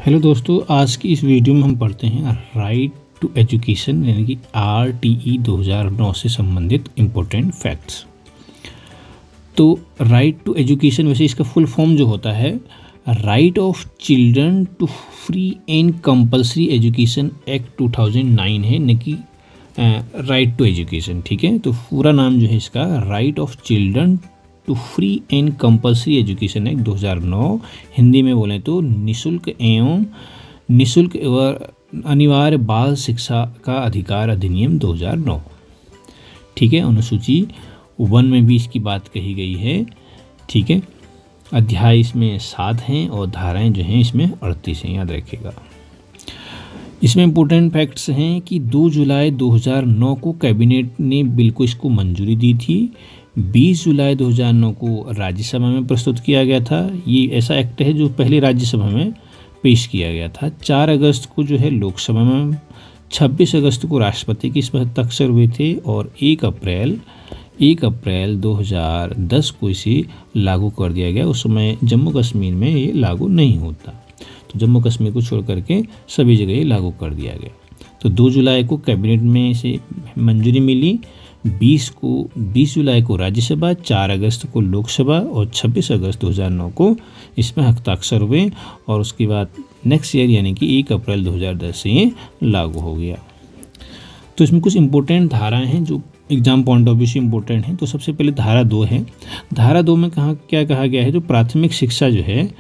Hello दोस्तों, आज की इस वीडियो में हम पढ़ते हैं राइट टू एजुकेशन यानी कि RTE 2009 से संबंधित इम्पोर्टेंट फैक्ट्स। तो राइट टू एजुकेशन वैसे इसका फुल फॉर्म जो होता है right of children to free and compulsory education act 2009 है, न कि राइट टू एजुकेशन। ठीक है, तो पूरा नाम जो है इसका right of children to free and compulsory education act 2009, Hindi में बोलें तो निःशुल्क एवं अनिवार्य बाल शिक्षा का अधिकार अधिनियम 2009। ठीक है, अनुसूची 1 में भी इसकी बात कही गई है। ठीक है, अध्याय इसमें 7 हैं और धाराएं जो हैं इसमें 38 हैं, याद रखिएगा। इसमें इम्पोर्टेंट फैक्ट्स हैं कि 2 जुलाई 2009 को कैबिनेट ने बिल को इसको मंजूरी दी थी। 20 जुलाई 2009 को राज्यसभा में प्रस्तुत किया गया था। ये ऐसा एक्ट है जो पहले राज्यसभा में पेश किया गया था। 4 अगस्त को जो है लोकसभा में, 26 अगस्त को राष्ट्रपति के इस पर हस्ताक्षर हुए थे और 1 अप्रैल 2010 को इसे लागू कर दिया गया। उस समय जम्मू कश्मीर में ये लागू नहीं होता, तो जम्मू कश्मीर को छोड़ करके सभी जगह ये लागू कर दिया गया। तो 2 जुलाई को कैबिनेट में इसे मंजूरी मिली, 20 जुलाई को राज्यसभा, 4 अगस्त को लोकसभा और 26 अगस्त 2009 को इसमें हस्ताक्षर हुए और उसके बाद नेक्स्ट ईयर यानी कि 1 अप्रैल 2010 से ये लागू हो गया। तो इसमें कुछ इम्पोर्टेंट धाराएं हैं जो एग्जाम पॉइंट ऑफ व्यू से इम्पोर्टेंट हैं। तो सबसे पहले धारा 2 है। धारा 2 में क्या कहा गया है, जो प्राथमिक शिक्षा जो है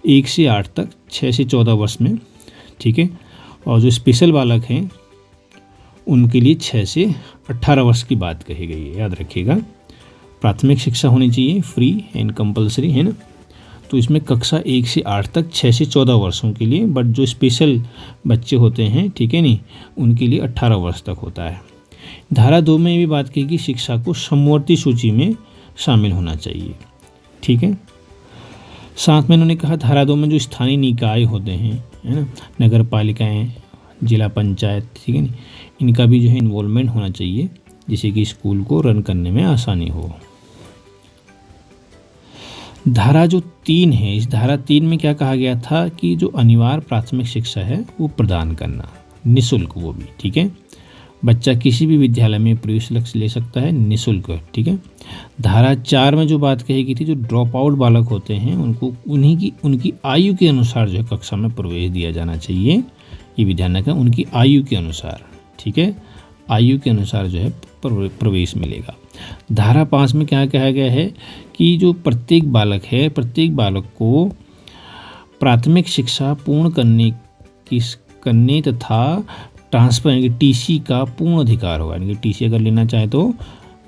1 से 8 तक 6 से 14 वर्ष में, ठीक है, और जो स्पेशल बालक हैं उनके लिए 6 से 18 वर्ष की बात कही गई है, याद रखिएगा। प्राथमिक शिक्षा होनी चाहिए फ्री एंड कंपलसरी, है ना। तो इसमें कक्षा 1 से 8 तक 6 से 14 वर्षों के लिए, बट जो स्पेशल बच्चे होते हैं, ठीक है नहीं, उनके लिए 18 वर्ष तक होता है। धारा 2 में भी बात की कि शिक्षा को समवर्ती सूची में शामिल होना चाहिए। ठीक है, साथ में उन्होंने कहा धारा 2 में जो स्थानीय निकाय होते हैं, है ना, नगर पालिकाएँ, जिला पंचायत, ठीक है नहीं, इनका भी जो है इन्वॉल्वमेंट होना चाहिए, जिससे कि स्कूल को रन करने में आसानी हो। धारा जो 3 है, इस धारा 3 में क्या कहा गया था कि जो अनिवार्य प्राथमिक शिक्षा है वो प्रदान करना, निःशुल्क, वो भी। ठीक है, बच्चा किसी भी विद्यालय में प्रवेश ले सकता है निःशुल्क। ठीक है, धारा 4 में जो बात कही गई थी, जो ड्रॉप आउट बालक होते हैं उनको उनकी आयु के अनुसार जो है कक्षा में प्रवेश दिया जाना चाहिए। ये भी ध्यान रखें, उनकी आयु के अनुसार। ठीक है, आयु के अनुसार जो है प्रवेश मिलेगा। धारा 5 में क्या कहा गया है कि जो प्रत्येक बालक है, प्रत्येक बालक को प्राथमिक शिक्षा पूर्ण करने तथा ट्रांसफर यानी कि TC का पूर्ण अधिकार होगा, यानी कि TC अगर लेना चाहे तो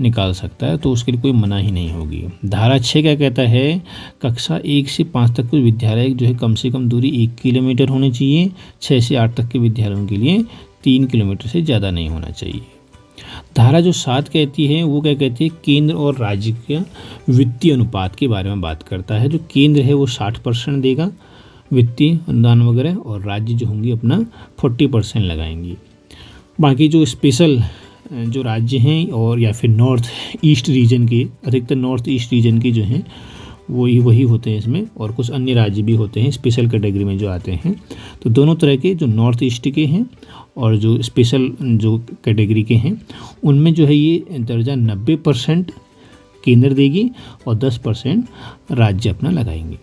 निकाल सकता है, तो उसके लिए कोई मनाही नहीं होगी। धारा 6 क्या कहता है, कक्षा 1 से 5 तक के विद्यालय जो है कम से कम दूरी 1 किलोमीटर होनी चाहिए। 6 से 8 तक के विद्यालयों के लिए 3 किलोमीटर से ज़्यादा नहीं होना चाहिए। धारा जो 7 कहती है वो क्या कहती है, केंद्र और राज्य के वित्तीय अनुपात के बारे में बात करता है। जो केंद्र है वो 60% देगा वित्तीय अनुदान वगैरह, और राज्य जो होंगे अपना 40% लगाएंगे। बाकी जो स्पेशल जो राज्य हैं और या फिर नॉर्थ ईस्ट रीजन के, अधिकतर नॉर्थ ईस्ट रीजन के जो हैं वही होते हैं इसमें, और कुछ अन्य राज्य भी होते हैं स्पेशल कैटेगरी में जो आते हैं। तो दोनों तरह के जो नॉर्थ ईस्ट के हैं और जो स्पेशल जो कैटेगरी के हैं, उनमें जो है ये दर्जा 90% केंद्र देगी और 10% राज्य अपना लगाएंगे।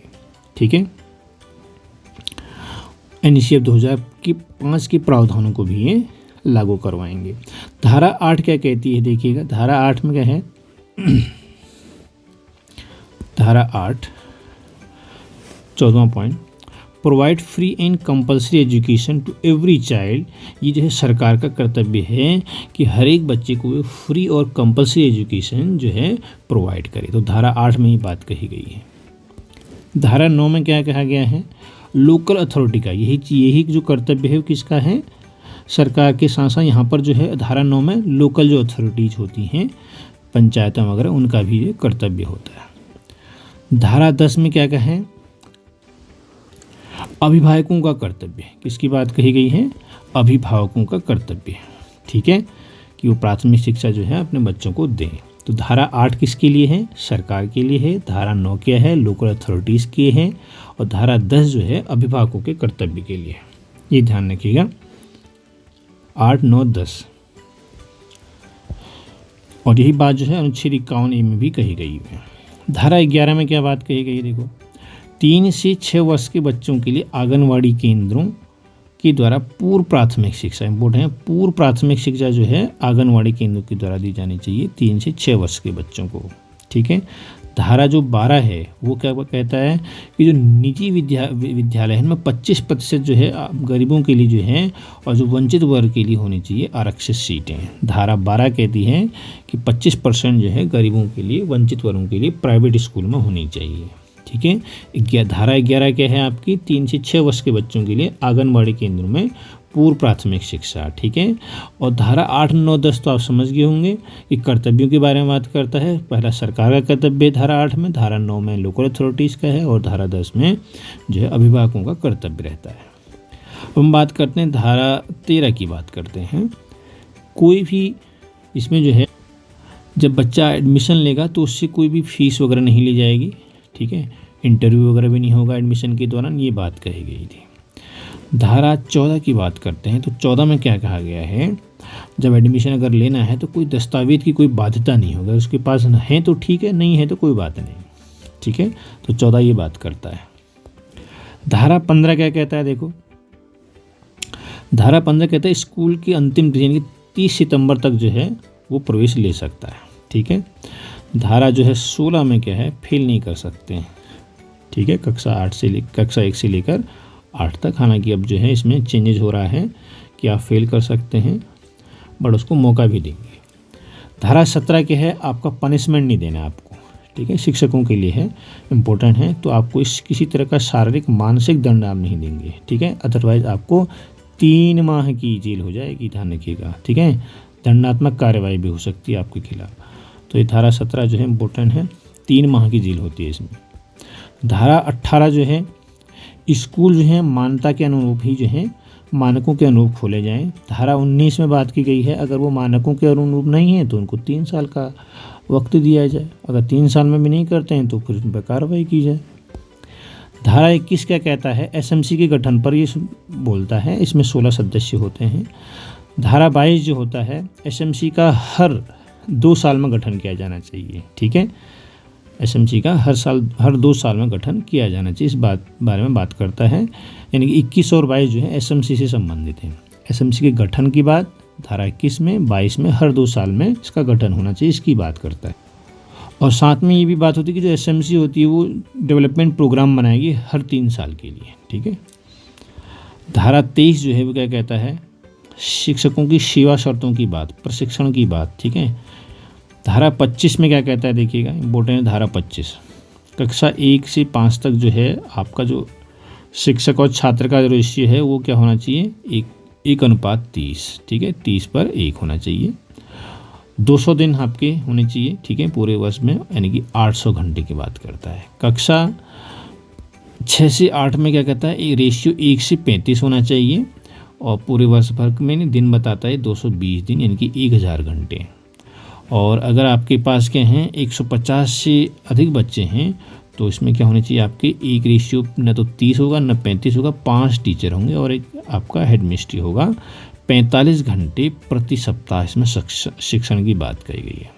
ठीक है, NECF 2005 के प्रावधानों को भी ये लागू करवाएंगे। धारा 8 क्या कहती है, देखिएगा। धारा 8 में क्या है, धारा 8 14वां point, provide free and compulsory education to every child. ये जो है सरकार का कर्तव्य है कि हर एक बच्चे को फ्री और कंपलसरी एजुकेशन जो है प्रोवाइड करे। तो धारा 8 में ही बात कही गई है। धारा 9 में क्या कहा गया है, लोकल अथॉरिटी का यही जो कर्तव्य है वो किसका है, सरकार के साथ साथ यहाँ पर जो है धारा 9 में लोकल जो अथॉरिटीज होती हैं, पंचायतें वगैरह, उनका भी ये कर्तव्य होता है। धारा 10 में क्या कहा है, अभिभावकों का कर्तव्य। किसकी बात कही गई है, अभिभावकों का कर्तव्य। ठीक है, कि वो प्राथमिक शिक्षा जो है अपने बच्चों को दें। तो धारा 8 किसके लिए है? सरकार के लिए है। धारा 9 क्या है? लोकल अथॉरिटीज़ के है। और धारा 10 जो है अभिभावकों के कर्तव्य के लिए है। ये ध्यान रखिएगा, 8, 9, 10। और यही बात जो है अनुच्छेद 51A में भी कही गई है। धारा 11 में क्या बात कही गई? देखो, 3 से 6 वर्ष के बच्चों के लिए आंगनवाड़ी केंद्रों के द्वारा पूर्व प्राथमिक शिक्षा, इम्पोर्टेंट है, पूर्व प्राथमिक शिक्षा जो है आंगनवाड़ी केंद्रों के द्वारा दी जानी चाहिए 3 से 6 वर्ष के बच्चों को। ठीक है। धारा जो 12 है वो क्या कहता है कि जो निजी विद्यालय है उनमें 25% जो है गरीबों के लिए जो है और जो वंचित वर्ग के लिए होनी चाहिए आरक्षित सीटें। धारा 12 कहती है कि 25% जो है गरीबों के लिए, वंचित वर्गों के लिए प्राइवेट स्कूल में होनी चाहिए। ठीक है। धारा 11 क्या है आपकी? 3 से 6 वर्ष के बच्चों के लिए आंगनबाड़ी केंद्रों में पूर्व प्राथमिक शिक्षा। ठीक है। और धारा 8, 9, 10 तो आप समझ गए होंगे कि कर्तव्यों के बारे में बात करता है। पहला सरकार का कर्तव्य है धारा 8 में, धारा 9 में लोकल अथॉरिटीज़ का है और धारा 10 में जो है अभिभावकों का कर्तव्य रहता है। अब हम बात करते हैं धारा 13 की बात करते हैं। कोई भी इसमें जो है जब बच्चा एडमिशन लेगा तो उससे कोई भी फीस वगैरह नहीं ली जाएगी। ठीक है। इंटरव्यू वगैरह भी नहीं होगा एडमिशन के दौरान, ये बात कही गई थी। धारा 14 की बात करते हैं तो 14 में क्या कहा गया है? जब एडमिशन अगर लेना है तो कोई दस्तावेज की कोई बाध्यता नहीं होगा, उसके पास है तो ठीक है, नहीं है तो कोई बात नहीं। ठीक है। तो 14 ये बात करता है। धारा 15 क्या कहता है? देखो, धारा 15 कहता है स्कूल की अंतिम तिथि यानी कि 30 सितंबर तक जो है वो प्रवेश ले सकता है। ठीक है। धारा जो है 16 में क्या है? फेल नहीं कर सकते हैं। ठीक है। कक्षा 1 से लेकर 8 तक। हालांकि अब जो है इसमें चेंजेस हो रहा है कि आप फेल कर सकते हैं बट उसको मौका भी देंगे। धारा 17 क्या है? आपका पनिशमेंट नहीं देना आपको। ठीक है। शिक्षकों के लिए है, इम्पोर्टेंट है। तो आपको किसी तरह का शारीरिक मानसिक दंड आप नहीं देंगे। ठीक है। अदरवाइज आपको 3 माह की जेल हो जाएगी, ध्यान रखिएगा। ठीक है। दंडात्मक कार्रवाई भी हो सकती है आपके खिलाफ। तो ये धारा 17 जो है इम्पोर्टेंट है, 3 माह की जेल होती है इसमें। धारा 18 जो है स्कूल जो है मान्यता के अनुरूप ही जो है मानकों के अनुरूप खोले जाएं। धारा 19 में बात की गई है अगर वो मानकों के अनुरूप नहीं है तो उनको 3 साल का वक्त दिया जाए। अगर 3 साल में भी नहीं करते हैं तो फिर उन पर कार्रवाई की जाए। धारा 21 क्या कहता है? एसएमसी के गठन पर ये बोलता है, इसमें 16 सदस्य होते हैं। धारा 22 जो होता है एसएमसी का हर 2 साल में गठन किया जाना चाहिए। ठीक है। एसएमसी का हर 2 साल में गठन किया जाना चाहिए, इस बारे में बात करता है। यानी कि 21 और 22 जो है एसएमसी से संबंधित हैं। एसएमसी के गठन की बात धारा 21 में, 22 में हर 2 साल में इसका गठन होना चाहिए, इसकी बात करता है। और साथ में ये भी बात होती है कि जो एसएमसी होती है वो डेवलपमेंट प्रोग्राम बनाएगी हर 3 साल के लिए। ठीक है। धारा 23 जो है वो क्या कहता है? शिक्षकों की सेवा शर्तों की बात, प्रशिक्षण की बात। ठीक है। धारा 25 में क्या कहता है? देखिएगा, इम्पोर्टेंट है धारा 25। कक्षा 1 से 5 तक जो है आपका जो शिक्षक और छात्र का जो रेशियो है वो क्या होना चाहिए? 1:30। ठीक है। 30 पर 1 होना चाहिए। 200 दिन आपके होने चाहिए। ठीक है। पूरे वर्ष में, यानी कि 800 घंटे की बात करता है। कक्षा 6 से 8 में क्या कहता है? रेशियो 1 से 35 होना चाहिए। और पूरे वर्ष भर में दिन बताता है 220 दिन, यानी कि 1000 घंटे। और अगर आपके पास क्या हैं 150 से अधिक बच्चे हैं तो इसमें क्या होना चाहिए? आपके एक रेशियो न तो 30 होगा न 35 होगा, 5 टीचर होंगे और एक आपका हेड मिस्ट्री होगा। 45 घंटे प्रति सप्ताह इसमें शिक्षण की बात कही गई है।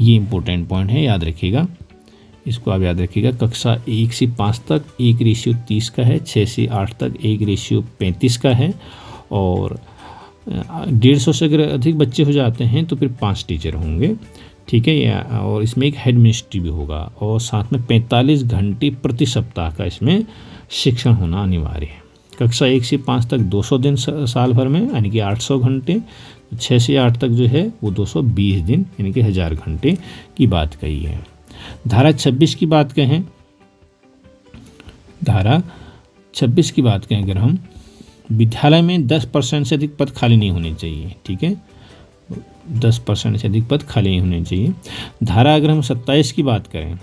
ये इंपॉर्टेंट पॉइंट है, याद रखिएगा, इसको आप याद रखिएगा। कक्षा 1 से 5 तक 1 रेशियो 30 का है, 6 से 8 तक 1 रेशियो 35 का है और 150 से अगर अधिक बच्चे हो जाते हैं तो फिर 5 टीचर होंगे। ठीक है। और इसमें एक हेड मिनिस्ट्री भी होगा और साथ में 45 घंटे प्रति सप्ताह का इसमें शिक्षण होना अनिवार्य है। कक्षा 1 से 5 तक 200 दिन साल भर में, यानी कि 800 घंटे। 6 से 8 तक जो है वो 220 दिन, यानी कि 1000 घंटे की बात कही है। धारा 26 की बात कहें, धारा 26 की बात कहें अगर हम, विद्यालय में 10% से अधिक पद खाली नहीं होने चाहिए। ठीक है। 10% से अधिक पद खाली नहीं होने चाहिए। धारा अगर हम 27 की बात करें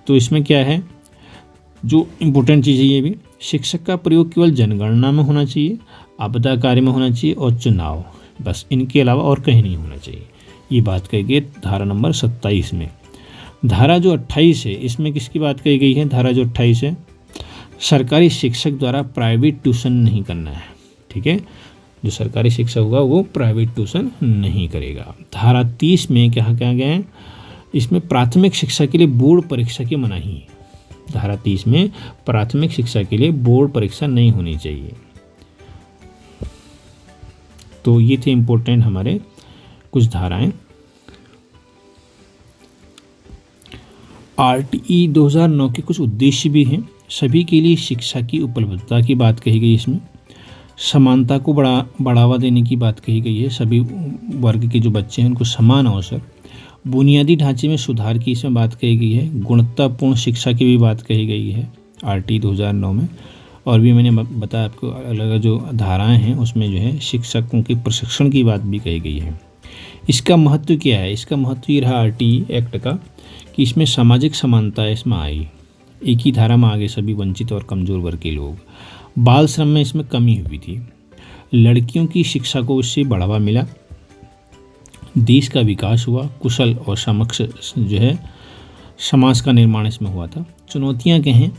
तो इसमें क्या है, जो इम्पोर्टेंट चीज़ है ये भी, शिक्षक का प्रयोग केवल जनगणना में होना चाहिए, आपदा कार्य में होना चाहिए और चुनाव, बस इनके अलावा और कहीं नहीं होना चाहिए। ये बात कही गई धारा नंबर 27 में। धारा जो 28 है इसमें किसकी बात कही गई है? धारा जो 28 है, सरकारी शिक्षक द्वारा प्राइवेट ट्यूशन नहीं करना है। ठीक है, जो सरकारी शिक्षक होगा वो प्राइवेट ट्यूशन नहीं करेगा। धारा 30 में क्या कहा गया है? इसमें प्राथमिक शिक्षा के लिए बोर्ड परीक्षा की मनाही है। धारा 30 में प्राथमिक शिक्षा के लिए बोर्ड परीक्षा नहीं होनी चाहिए। तो ये थे इम्पोर्टेंट हमारे कुछ धाराएं। RTE 2009 के कुछ उद्देश्य भी हैं। सभी के लिए शिक्षा की उपलब्धता की बात कही गई, इसमें समानता को बढ़ावा देने की बात कही गई है। सभी वर्ग के जो बच्चे हैं उनको समान अवसर, बुनियादी ढांचे में सुधार की इसमें बात कही गई है। गुणवत्तापूर्ण शिक्षा की भी बात कही गई है RTE 2009 में। और भी मैंने बताया आपको अलग अलग जो धाराएं हैं उसमें जो है शिक्षकों के प्रशिक्षण की बात भी कही गई है। इसका महत्व क्या है? इसका महत्व ये रहा RTE एक्ट का कि इसमें सामाजिक समानता इसमें आई, एक ही धारा में आगे सभी वंचित और कमज़ोर वर्ग के लोग। बाल श्रम में इसमें कमी हुई थी। लड़कियों की शिक्षा को इससे बढ़ावा मिला। देश का विकास हुआ। कुशल और समक्ष जो है समाज का निर्माण इसमें हुआ था। चुनौतियां क्या हैं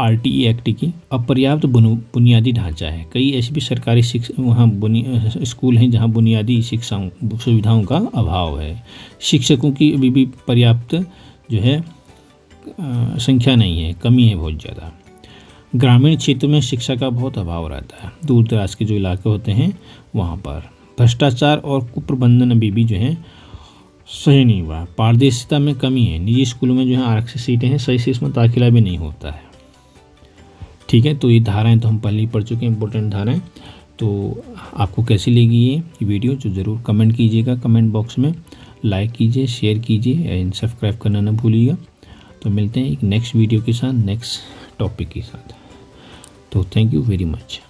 RTE एक्ट की? अपर्याप्त बुनियादी ढांचा है। कई ऐसे भी सरकारी स्कूल हैं जहां बुनियादी शिक्षाओं सुविधाओं का अभाव है। शिक्षकों की अभी भी पर्याप्त जो है संख्या नहीं है, कमी है बहुत ज़्यादा। ग्रामीण क्षेत्र में शिक्षा का बहुत अभाव रहता है, दूर दराज के जो इलाके होते हैं वहाँ पर। भ्रष्टाचार और कुप्रबंधन अभी भी जो है सही नहीं हुआ। पारदर्शिता में कमी है। निजी स्कूलों में जो है आरक्षित सीटें हैं, सही से इसमें दाखिला भी नहीं होता है। ठीक है, तो ये धाराएं तो हम पहले ही पढ़ चुके हैं, इंपॉर्टेंट धाराएं। तो आपको कैसी लगी ये वीडियो जो ज़रूर कमेंट कीजिएगा, कमेंट बॉक्स में लाइक कीजिए, शेयर कीजिए एंड सब्सक्राइब करना ना भूलिएगा। तो मिलते हैं एक नेक्स्ट वीडियो के साथ, नेक्स्ट टॉपिक के साथ। तो थैंक यू वेरी मच।